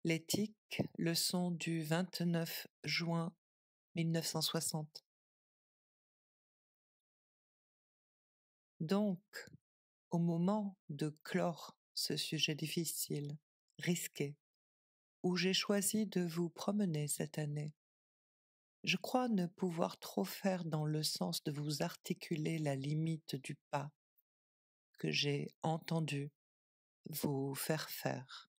L'éthique, leçon du 29 juin 1960. Donc, au moment de clore ce sujet difficile, risqué, où j'ai choisi de vous promener cette année, je crois ne pouvoir trop faire dans le sens de vous articuler la limite du pas que j'ai entendu vous faire.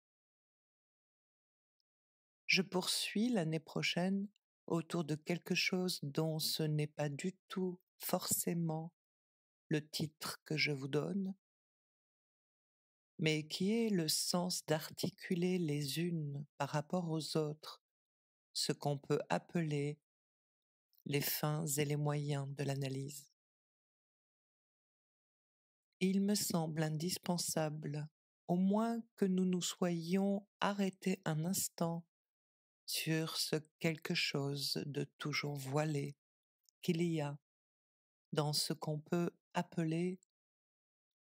Je poursuis l'année prochaine autour de quelque chose dont ce n'est pas du tout forcément le titre que je vous donne, mais qui est le sens d'articuler les unes par rapport aux autres ce qu'on peut appeler les fins et les moyens de l'analyse. Il me semble indispensable, au moins que nous nous soyons arrêtés un instant sur ce quelque chose de toujours voilé qu'il y a dans ce qu'on peut appeler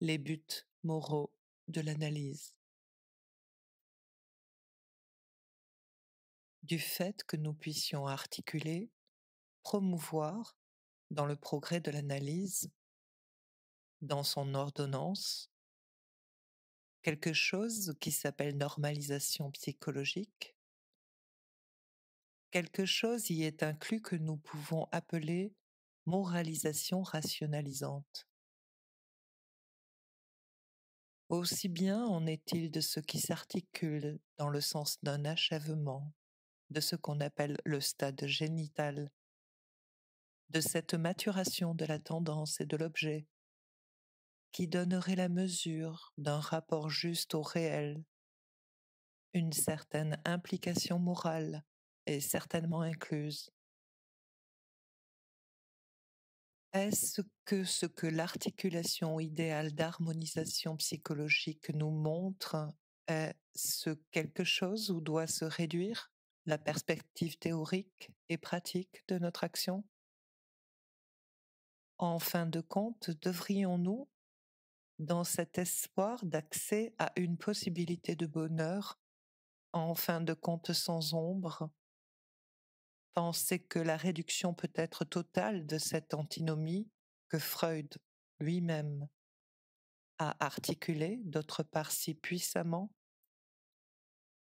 les buts moraux de l'analyse. Du fait que nous puissions articuler, promouvoir, dans le progrès de l'analyse, dans son ordonnance, quelque chose qui s'appelle normalisation psychologique, quelque chose y est inclus que nous pouvons appeler moralisation rationalisante. Aussi bien en est-il de ce qui s'articule dans le sens d'un achèvement, de ce qu'on appelle le stade génital, de cette maturation de la tendance et de l'objet, qui donnerait la mesure d'un rapport juste au réel. Une certaine implication morale est certainement incluse. Est-ce que l'articulation idéale d'harmonisation psychologique nous montre est ce quelque chose où doit se réduire la perspective théorique et pratique de notre action? En fin de compte, devrions-nous, dans cet espoir d'accès à une possibilité de bonheur, en fin de compte sans ombre, penser que la réduction peut être totale de cette antinomie que Freud lui-même a articulée, d'autre part si puissamment,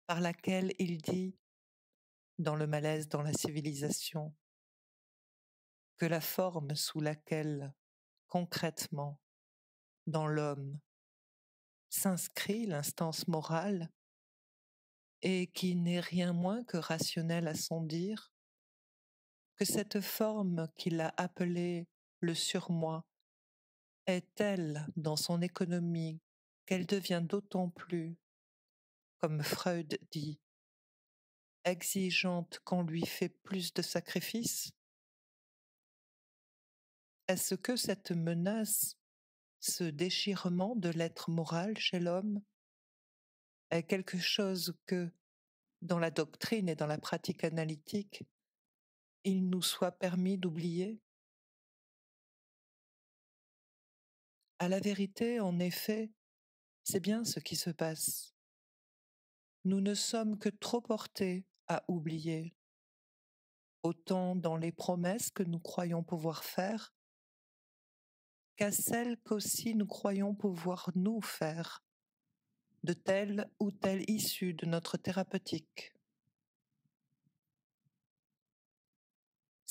par laquelle il dit, dans le malaise dans la civilisation, que la forme sous laquelle, concrètement, dans l'homme, s'inscrit l'instance morale et qui n'est rien moins que rationnelle à son dire, que cette forme qu'il a appelée le surmoi est telle dans son économie qu'elle devient d'autant plus, comme Freud dit, exigeante qu'on lui fait plus de sacrifices? Est-ce que cette menace, ce déchirement de l'être moral chez l'homme, est quelque chose que, dans la doctrine et dans la pratique analytique, il nous soit permis d'oublier? À la vérité, en effet, c'est bien ce qui se passe. Nous ne sommes que trop portés à oublier, autant dans les promesses que nous croyons pouvoir faire, qu'à celles qu'aussi nous croyons pouvoir nous faire, de telle ou telle issue de notre thérapeutique.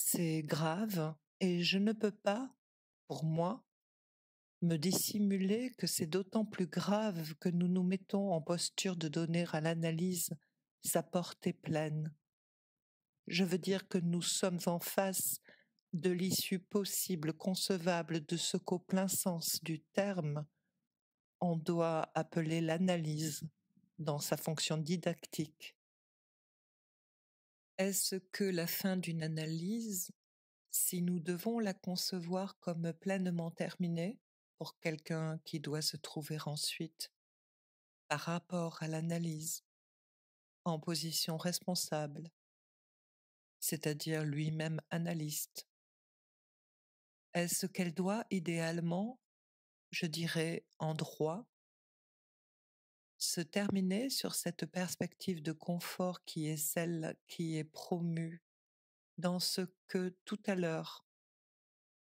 C'est grave et je ne peux pas, pour moi, me dissimuler que c'est d'autant plus grave que nous nous mettons en posture de donner à l'analyse sa portée pleine. Je veux dire que nous sommes en face de l'issue possible, concevable de ce qu'au plein sens du terme, on doit appeler l'analyse dans sa fonction didactique. Est-ce que la fin d'une analyse, si nous devons la concevoir comme pleinement terminée pour quelqu'un qui doit se trouver ensuite, par rapport à l'analyse, en position responsable, c'est-à-dire lui-même analyste, est-ce qu'elle doit idéalement, je dirais en droit, se terminer sur cette perspective de confort qui est celle qui est promue dans ce que tout à l'heure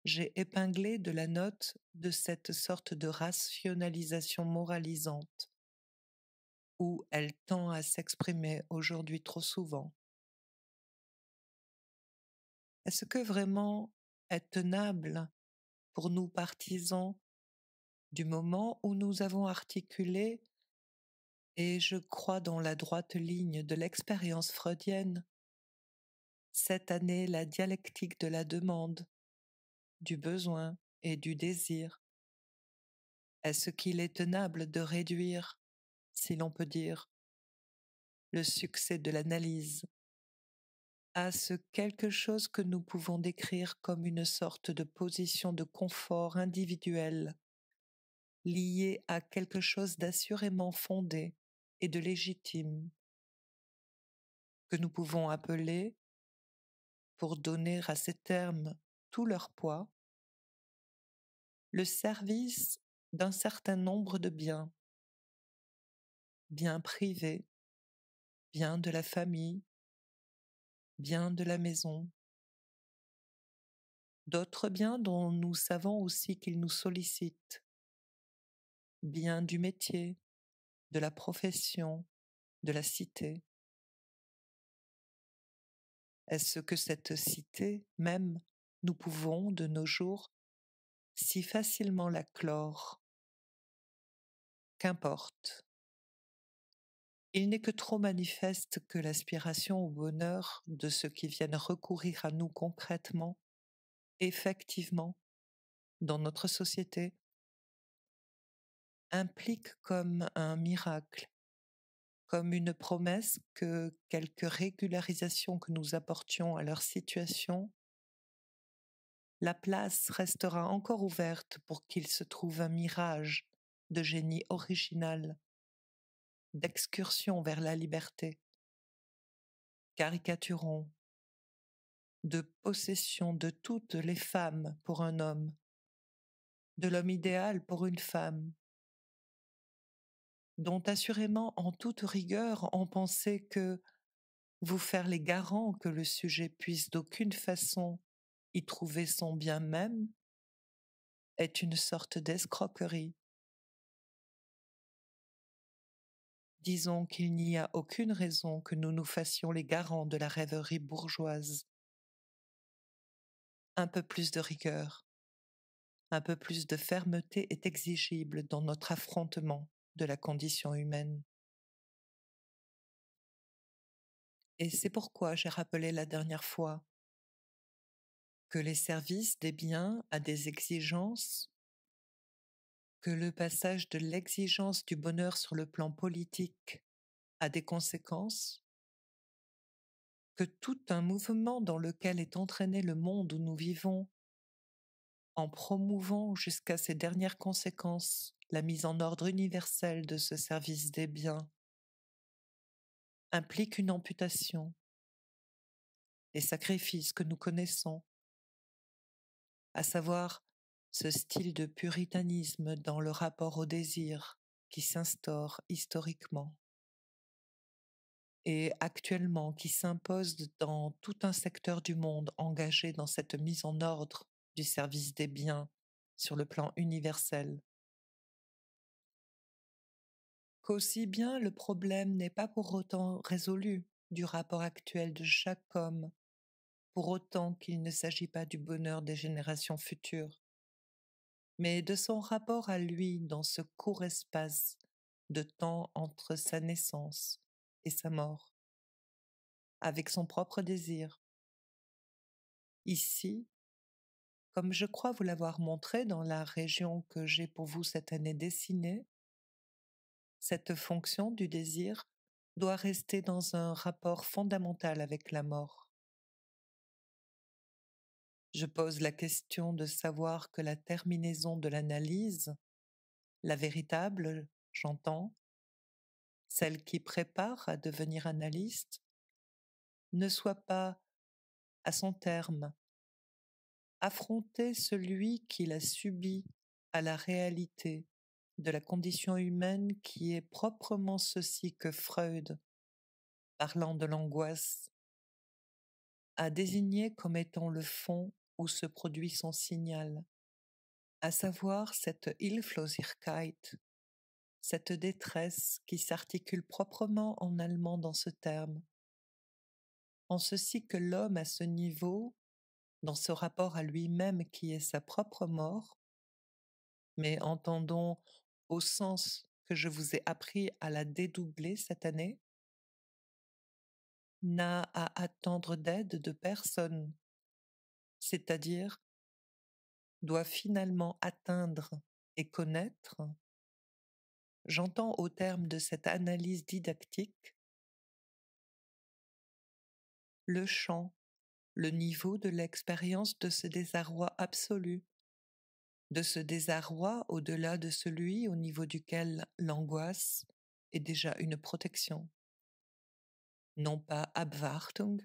j'ai épinglé de la note de cette sorte de rationalisation moralisante où elle tend à s'exprimer aujourd'hui trop souvent. Est-ce que vraiment est tenable pour nous partisans du moment où nous avons articulé, et je crois dans la droite ligne de l'expérience freudienne, cette année la dialectique de la demande, du besoin et du désir? Est-ce qu'il est tenable de réduire, si l'on peut dire, le succès de l'analyse à ce quelque chose que nous pouvons décrire comme une sorte de position de confort individuel, liée à quelque chose d'assurément fondé et de légitime, que nous pouvons appeler, pour donner à ces termes tout leur poids, le service d'un certain nombre de biens, biens privés, biens de la famille, biens de la maison, d'autres biens dont nous savons aussi qu'ils nous sollicitent, biens du métier, de la profession, de la cité. Est-ce que cette cité même, nous pouvons, de nos jours, si facilement la clore? Qu'importe. Il n'est que trop manifeste que l'aspiration au bonheur de ceux qui viennent recourir à nous concrètement, effectivement, dans notre société, implique comme un miracle, comme une promesse que quelque régularisation que nous apportions à leur situation, la place restera encore ouverte pour qu'il se trouve un mirage de génie original, d'excursion vers la liberté. Caricaturons, de possession de toutes les femmes pour un homme, de l'homme idéal pour une femme, dont assurément en toute rigueur on pensait que vous faire les garants que le sujet puisse d'aucune façon y trouver son bien même est une sorte d'escroquerie. Disons qu'il n'y a aucune raison que nous nous fassions les garants de la rêverie bourgeoise. Un peu plus de rigueur, un peu plus de fermeté est exigible dans notre affrontement de la condition humaine. Et c'est pourquoi j'ai rappelé la dernière fois que les services des biens a des exigences, que le passage de l'exigence du bonheur sur le plan politique a des conséquences, que tout un mouvement dans lequel est entraîné le monde où nous vivons, en promouvant jusqu'à ses dernières conséquences la mise en ordre universelle de ce service des biens, implique une amputation, les sacrifices que nous connaissons, à savoir ce style de puritanisme dans le rapport au désir qui s'instaure historiquement et actuellement qui s'impose dans tout un secteur du monde engagé dans cette mise en ordre du service des biens sur le plan universel. Qu'aussi bien le problème n'est pas pour autant résolu du rapport actuel de chaque homme, pour autant qu'il ne s'agit pas du bonheur des générations futures, mais de son rapport à lui dans ce court espace de temps entre sa naissance et sa mort, avec son propre désir. Ici, comme je crois vous l'avoir montré dans la région que j'ai pour vous cette année dessinée, cette fonction du désir doit rester dans un rapport fondamental avec la mort. Je pose la question de savoir que la terminaison de l'analyse, la véritable, j'entends, celle qui prépare à devenir analyste, ne soit pas, à son terme, affronter celui qui l'a subi à la réalité de la condition humaine qui est proprement ceci que Freud, parlant de l'angoisse, a désigné comme étant le fond où se produit son signal, à savoir cette Hilflosigkeit, cette détresse qui s'articule proprement en allemand dans ce terme, en ceci que l'homme à ce niveau, dans ce rapport à lui-même qui est sa propre mort, mais entendons au sens que je vous ai appris à la dédoubler cette année, n'a à attendre d'aide de personne, c'est-à-dire doit finalement atteindre et connaître, j'entends au terme de cette analyse didactique, le champ, le niveau de l'expérience de ce désarroi absolu, de ce désarroi au-delà de celui au niveau duquel l'angoisse est déjà une protection. Non pas Abwartung,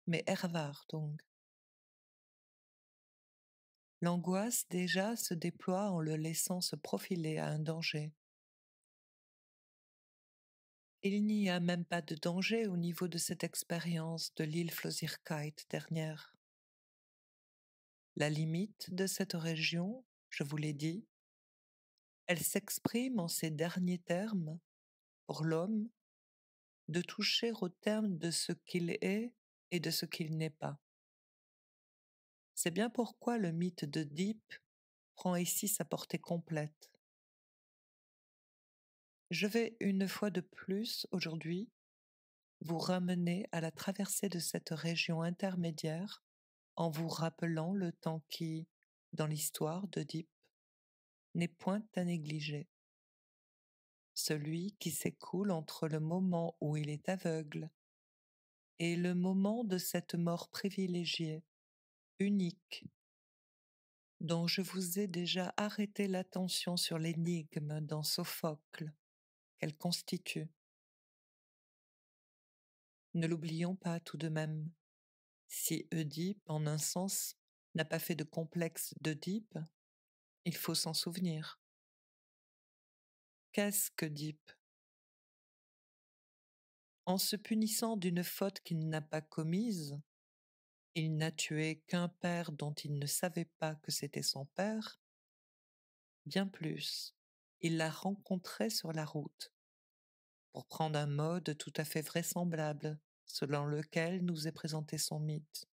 mais Erwartung. L'angoisse déjà se déploie en le laissant se profiler à un danger. Il n'y a même pas de danger au niveau de cette expérience de l'Hilflosigkeit dernière. La limite de cette région, je vous l'ai dit, elle s'exprime en ces derniers termes, pour l'homme, de toucher au terme de ce qu'il est et de ce qu'il n'est pas. C'est bien pourquoi le mythe d'Œdipe prend ici sa portée complète. Je vais une fois de plus aujourd'hui vous ramener à la traversée de cette région intermédiaire en vous rappelant le temps qui, dans l'histoire d'Œdipe, n'est point à négliger. Celui qui s'écoule entre le moment où il est aveugle et le moment de cette mort privilégiée, unique, dont je vous ai déjà arrêté l'attention sur l'énigme dans Sophocle qu'elle constitue. Ne l'oublions pas tout de même. Si Œdipe, en un sens, n'a pas fait de complexe d'Œdipe, il faut s'en souvenir. Qu'est-ce qu'Œdipe? En se punissant d'une faute qu'il n'a pas commise, il n'a tué qu'un père dont il ne savait pas que c'était son père. Bien plus, il l'a rencontré sur la route, pour prendre un mode tout à fait vraisemblable, selon lequel nous est présenté son mythe.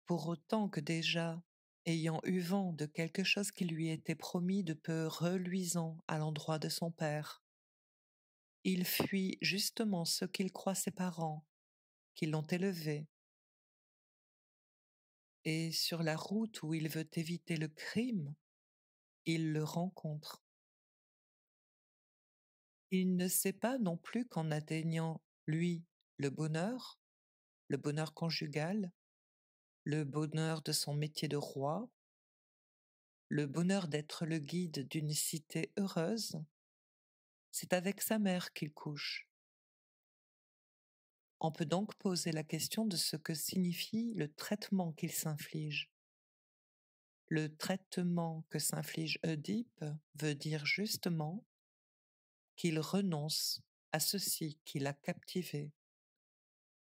Pour autant que déjà, ayant eu vent de quelque chose qui lui était promis de peu reluisant à l'endroit de son père, il fuit justement ce qu'il croit ses parents, qui l'ont élevé. Et sur la route où il veut éviter le crime, il le rencontre. Il ne sait pas non plus qu'en atteignant, lui, le bonheur conjugal, le bonheur de son métier de roi, le bonheur d'être le guide d'une cité heureuse, c'est avec sa mère qu'il couche. On peut donc poser la question de ce que signifie le traitement qu'il s'inflige. Le traitement que s'inflige Œdipe veut dire justement qu'il renonce à ceci qui l'a captivé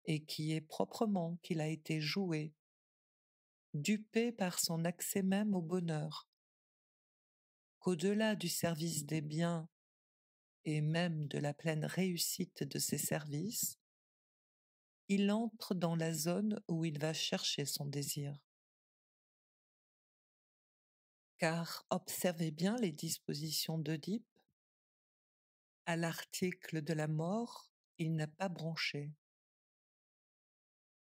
et qui est proprement qu'il a été joué, dupé par son accès même au bonheur, qu'au-delà du service des biens et même de la pleine réussite de ses services, il entre dans la zone où il va chercher son désir. Car observez bien les dispositions d'Œdipe. À l'article de la mort, il n'a pas bronché.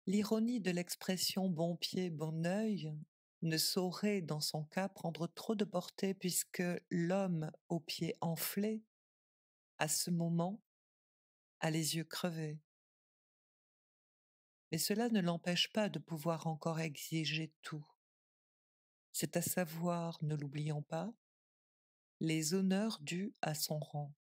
L'ironie de l'expression bon pied, bon œil ne saurait, dans son cas, prendre trop de portée puisque l'homme aux pieds enflés, à ce moment, a les yeux crevés. Mais cela ne l'empêche pas de pouvoir encore exiger tout. C'est à savoir, ne l'oublions pas, les honneurs dus à son rang.